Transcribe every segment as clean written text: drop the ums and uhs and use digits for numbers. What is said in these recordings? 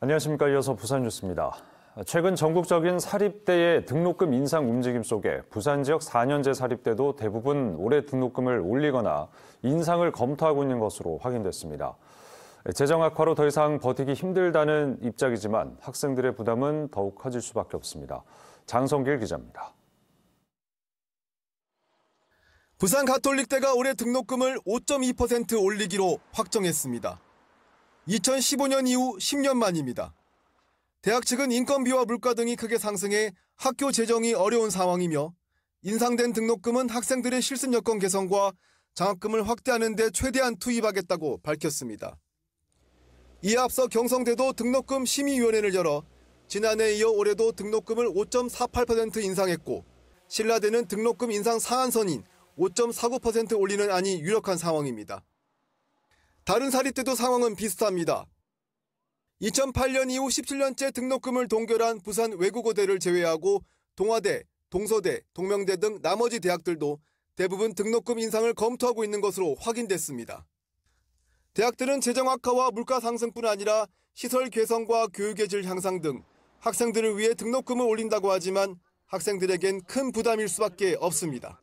안녕하십니까. 이어서 부산 뉴스입니다. 최근 전국적인 사립대의 등록금 인상 움직임 속에 부산 지역 4년제 사립대도 대부분 올해 등록금을 올리거나 인상을 검토하고 있는 것으로 확인됐습니다. 재정 악화로 더 이상 버티기 힘들다는 입장이지만 학생들의 부담은 더욱 커질 수밖에 없습니다. 장성길 기자입니다. 부산 가톨릭대가 올해 등록금을 5.2% 올리기로 확정했습니다. 2015년 이후 10년 만입니다. 대학 측은 인건비와 물가 등이 크게 상승해 학교 재정이 어려운 상황이며 인상된 등록금은 학생들의 실습 여건 개선과 장학금을 확대하는 데 최대한 투입하겠다고 밝혔습니다. 이에 앞서 경성대도 등록금 심의위원회를 열어 지난해에 이어 올해도 등록금을 5.48% 인상했고 신라대는 등록금 인상 상한선인 5.49% 올리는 안이 유력한 상황입니다. 다른 사립대도 상황은 비슷합니다. 2008년 이후 17년째 등록금을 동결한 부산 외국어대를 제외하고 동아대, 동서대, 동명대 등 나머지 대학들도 대부분 등록금 인상을 검토하고 있는 것으로 확인됐습니다. 대학들은 재정 악화와 물가 상승뿐 아니라 시설 개선과 교육의 질 향상 등 학생들을 위해 등록금을 올린다고 하지만 학생들에겐 큰 부담일 수밖에 없습니다.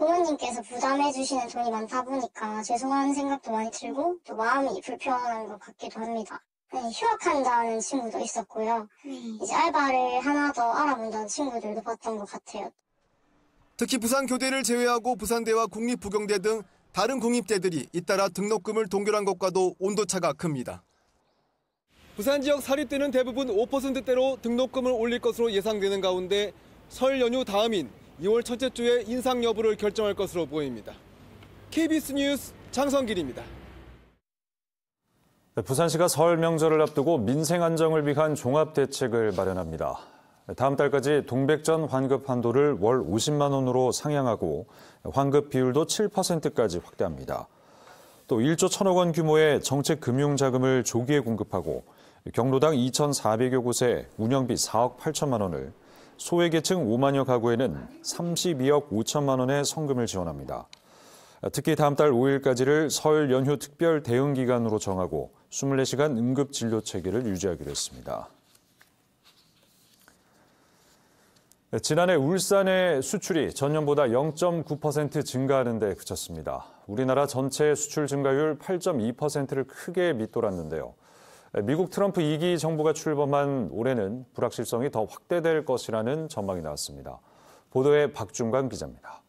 부모님께서 부담해 주시는 돈이 많다 보니까 죄송한 생각도 많이 들고 또 마음이 불편한 것 같기도 합니다. 휴학한다는 친구도 있었고요. 이제 알바를 하나 더 알아본다는 친구들도 봤던 것 같아요. 특히 부산교대를 제외하고 부산대와 국립부경대 등 다른 국립대들이 잇따라 등록금을 동결한 것과도 온도차가 큽니다. 부산 지역 사립대는 대부분 5%대로 등록금을 올릴 것으로 예상되는 가운데 설 연휴 다음인 2월 첫째 주에 인상 여부를 결정할 것으로 보입니다. KBS 뉴스 장성길입니다. 부산시가 설 명절을 앞두고 민생 안정을 위한 종합 대책을 마련합니다. 다음 달까지 동백전 환급 한도를 월 50만 원으로 상향하고 환급 비율도 7%까지 확대합니다. 또 1조 1천억 원 규모의 정책 금융 자금을 조기에 공급하고 경로당 2,400여 곳에 운영비 4억 8천만 원을, 소외계층 5만여 가구에는 32억 5천만 원의 성금을 지원합니다. 특히 다음 달 5일까지를 설 연휴 특별 대응 기간으로 정하고 24시간 응급 진료 체계를 유지하기로 했습니다. 지난해 울산의 수출이 전년보다 0.9% 증가하는 데 그쳤습니다. 우리나라 전체 수출 증가율 8.2%를 크게 밑돌았는데요. 미국 트럼프 2기 정부가 출범한 올해는 불확실성이 더 확대될 것이라는 전망이 나왔습니다. 보도에 박준광 기자입니다.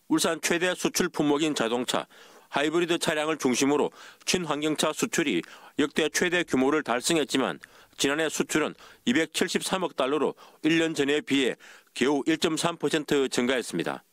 울산 최대 수출 품목인 자동차, 하이브리드 차량을 중심으로 친환경차 수출이 역대 최대 규모를 달성했지만 지난해 수출은 273억 달러로 1년 전에 비해 겨우 1.3% 증가했습니다.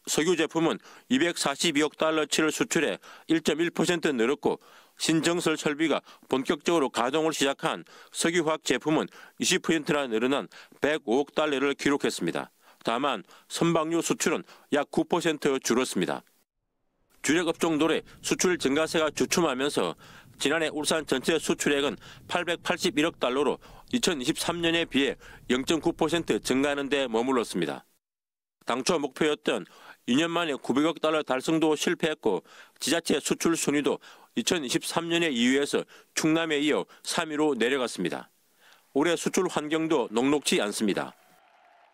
석유 제품은 242억 달러치를 수출해 1.1% 늘었고 신정설 설비가 본격적으로 가동을 시작한 석유화학 제품은 20%나 늘어난 105억 달러를 기록했습니다. 다만 선박류 수출은 약 9% 줄었습니다. 주력 업종들의 수출 증가세가 주춤하면서 지난해 울산 전체 수출액은 881억 달러로 2023년에 비해 0.9% 증가하는 데 머물렀습니다. 당초 목표였던 2년 만에 900억 달러 달성도 실패했고 지자체 수출 순위도 2023년에 2위에서 충남에 이어 3위로 내려갔습니다. 올해 수출 환경도 녹록지 않습니다.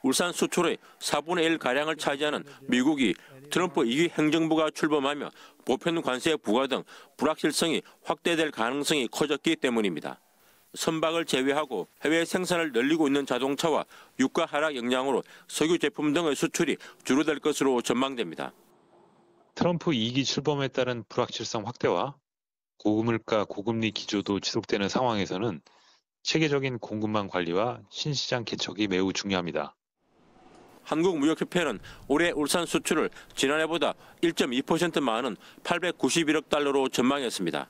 울산 수출의 4분의 1가량을 차지하는 미국이 트럼프 2기 행정부가 출범하며 보편 관세 부과 등 불확실성이 확대될 가능성이 커졌기 때문입니다. 선박을 제외하고 해외 생산을 늘리고 있는 자동차와 유가 하락 영향으로 석유 제품 등의 수출이 줄어들 것으로 전망됩니다. 트럼프 2기 출범에 따른 불확실성 확대와 고물가, 고금리 기조도 지속되는 상황에서는 체계적인 공급망 관리와 신시장 개척이 매우 중요합니다. 한국무역협회는 올해 울산 수출을 지난해보다 1.2% 많은 891억 달러로 전망했습니다.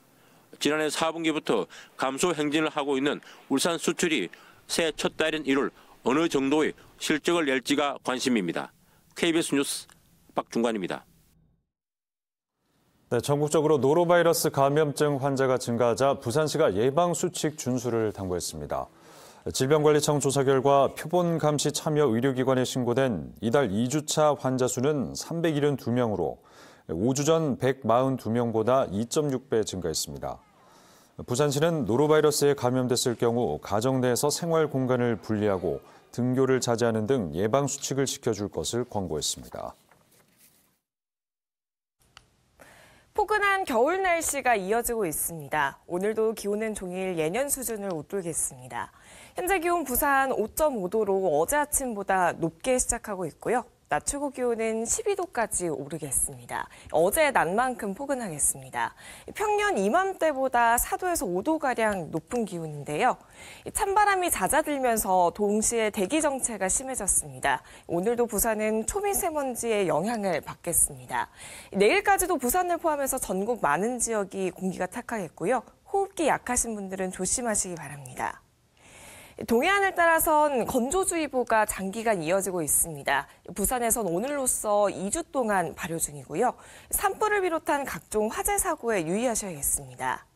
지난해 4분기부터 감소 행진을 하고 있는 울산 수출이 새해 첫 달인 1월 어느 정도의 실적을 낼지가 관심입니다. KBS 뉴스 박중관입니다. 네, 전국적으로 노로바이러스 감염증 환자가 증가하자 부산시가 예방수칙 준수를 당부했습니다. 질병관리청 조사 결과 표본 감시 참여 의료기관에 신고된 이달 2주차 환자 수는 372명으로 5주 전 142명보다 2.6배 증가했습니다. 부산시는 노로바이러스에 감염됐을 경우 가정 내에서 생활 공간을 분리하고 등교를 자제하는 등 예방 수칙을 지켜줄 것을 권고했습니다. 포근한 겨울 날씨가 이어지고 있습니다. 오늘도 기온은 종일 예년 수준을 웃돌겠습니다. 현재 기온 부산 5.5도로 어제 아침보다 높게 시작하고 있고요. 낮 최고 기온은 12도까지 오르겠습니다. 어제 낮만큼 포근하겠습니다. 평년 이맘때보다 4도에서 5도가량 높은 기온인데요. 찬바람이 잦아들면서 동시에 대기 정체가 심해졌습니다. 오늘도 부산은 초미세먼지의 영향을 받겠습니다. 내일까지도 부산을 포함해서 전국 많은 지역이 공기가 탁하겠고요. 호흡기 약하신 분들은 조심하시기 바랍니다. 동해안을 따라선 건조주의보가 장기간 이어지고 있습니다. 부산에선 오늘로써 2주 동안 발효 중이고요. 산불을 비롯한 각종 화재 사고에 유의하셔야겠습니다.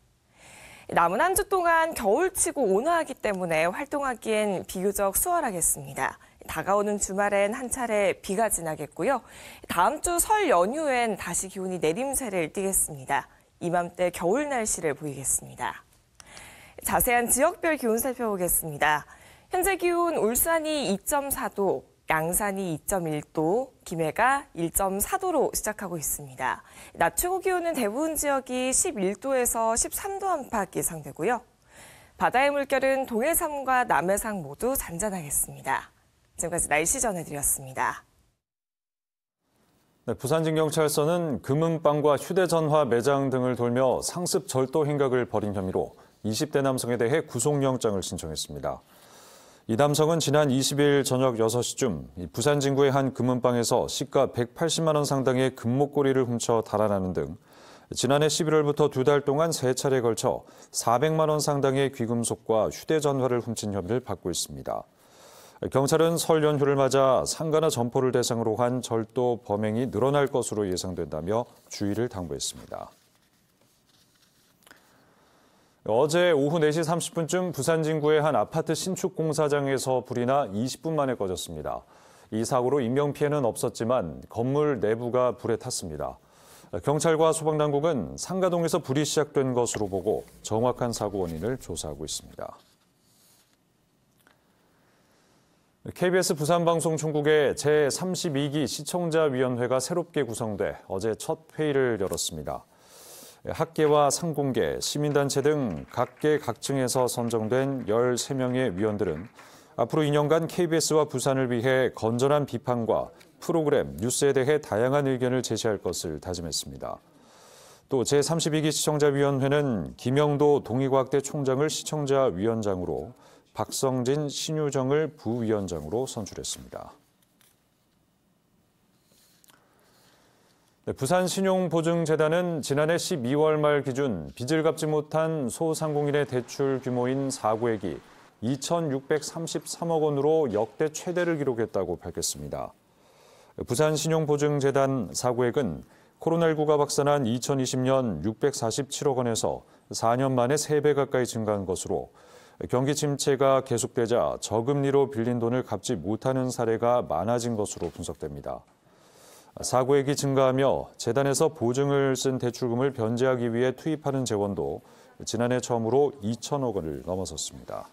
남은 한 주 동안 겨울치고 온화하기 때문에 활동하기엔 비교적 수월하겠습니다. 다가오는 주말엔 한 차례 비가 지나겠고요. 다음 주 설 연휴엔 다시 기온이 내림세를 띠겠습니다. 이맘때 겨울 날씨를 보이겠습니다. 자세한 지역별 기온 살펴보겠습니다. 현재 기온 울산이 2.4도, 양산이 2.1도, 김해가 1.4도로 시작하고 있습니다. 낮 최고 기온은 대부분 지역이 11도에서 13도 안팎 예상되고요. 바다의 물결은 동해삼과 남해상 모두 잔잔하겠습니다. 지금까지 날씨 전해드렸습니다. 네, 부산진경찰서는 금은방과 휴대전화 매장 등을 돌며 상습 절도 행각을 벌인 혐의로 20대 남성에 대해 구속영장을 신청했습니다. 이 남성은 지난 20일 저녁 6시쯤 부산 진구의 한 금은방에서 시가 180만 원 상당의 금목걸이를 훔쳐 달아나는 등 지난해 11월부터 2달 동안 3차례에 걸쳐 400만 원 상당의 귀금속과 휴대전화를 훔친 혐의를 받고 있습니다. 경찰은 설 연휴를 맞아 상가나 점포를 대상으로 한 절도 범행이 늘어날 것으로 예상된다며 주의를 당부했습니다. 어제 오후 4시 30분쯤 부산 진구의 한 아파트 신축 공사장에서 불이 나 20분 만에 꺼졌습니다. 이 사고로 인명피해는 없었지만 건물 내부가 불에 탔습니다. 경찰과 소방당국은 상가동에서 불이 시작된 것으로 보고 정확한 사고 원인을 조사하고 있습니다. KBS 부산방송총국의 제32기 시청자위원회가 새롭게 구성돼 어제 첫 회의를 열었습니다. 학계와 상공계, 시민단체 등 각계 각층에서 선정된 13명의 위원들은 앞으로 2년간 KBS와 부산을 위해 건전한 비판과 프로그램, 뉴스에 대해 다양한 의견을 제시할 것을 다짐했습니다. 또 제32기 시청자위원회는 김영도 동의과학대 총장을 시청자위원장으로 박성진, 신유정을 부위원장으로 선출했습니다. 부산신용보증재단은 지난해 12월 말 기준 빚을 갚지 못한 소상공인의 대출 규모인 사고액이 2,633억 원으로 역대 최대를 기록했다고 밝혔습니다. 부산신용보증재단 사고액은 코로나19가 확산한 2020년 647억 원에서 4년 만에 3배 가까이 증가한 것으로 경기 침체가 계속되자 저금리로 빌린 돈을 갚지 못하는 사례가 많아진 것으로 분석됩니다. 사고액이 증가하며 재단에서 보증을 쓴 대출금을 변제하기 위해 투입하는 재원도 지난해 처음으로 2천억 원을 넘어섰습니다.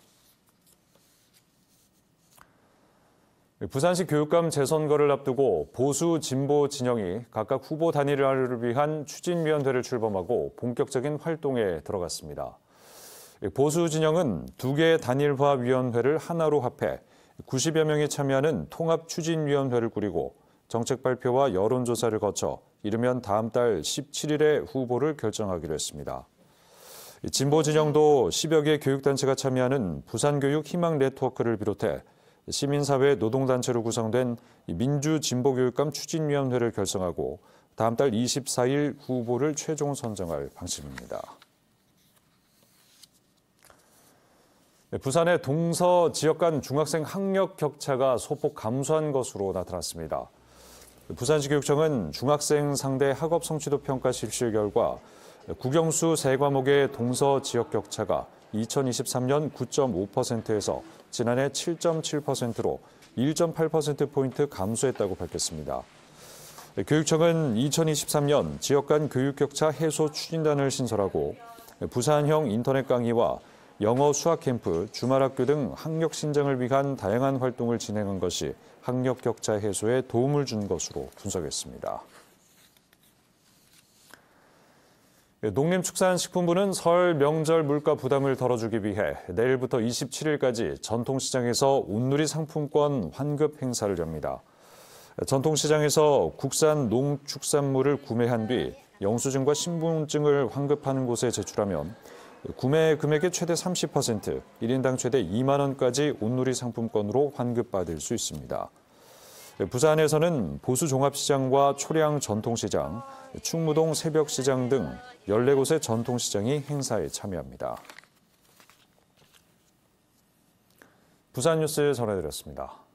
부산시 교육감 재선거를 앞두고 보수 진보 진영이 각각 후보 단일화를 위한 추진위원회를 출범하고 본격적인 활동에 들어갔습니다. 보수 진영은 2개의 단일화위원회를 하나로 합해 90여 명이 참여하는 통합추진위원회를 꾸리고 정책 발표와 여론조사를 거쳐 이르면 다음 달 17일에 후보를 결정하기로 했습니다. 진보 진영도 10여 개 교육단체가 참여하는 부산교육 희망 네트워크를 비롯해 시민사회 노동단체로 구성된 민주진보교육감 추진위원회를 결성하고 다음 달 24일 후보를 최종 선정할 방침입니다. 부산의 동서 지역 간 중학생 학력 격차가 소폭 감소한 것으로 나타났습니다. 부산시 교육청은 중학생 상대 학업 성취도 평가 실시 결과 국영수 3과목의 동서 지역 격차가 2023년 9.5%에서 지난해 7.7%로 1.8%포인트 감소했다고 밝혔습니다. 교육청은 2023년 지역 간 교육 격차 해소 추진단을 신설하고 부산형 인터넷 강의와 영어 수학 캠프, 주말학교 등 학력 신장을 위한 다양한 활동을 진행한 것이 학력 격차 해소에 도움을 준 것으로 분석했습니다. 농림축산식품부는 설 명절 물가 부담을 덜어주기 위해 내일부터 27일까지 전통시장에서 온누리 상품권 환급 행사를 엽니다. 전통시장에서 국산 농축산물을 구매한 뒤 영수증과 신분증을 환급하는 곳에 제출하면 구매 금액의 최대 30%, 1인당 최대 2만 원까지 온누리 상품권으로 환급받을 수 있습니다. 부산에서는 보수종합시장과 초량 전통시장, 충무동 새벽시장 등 14곳의 전통시장이 행사에 참여합니다. 부산 뉴스 전해드렸습니다.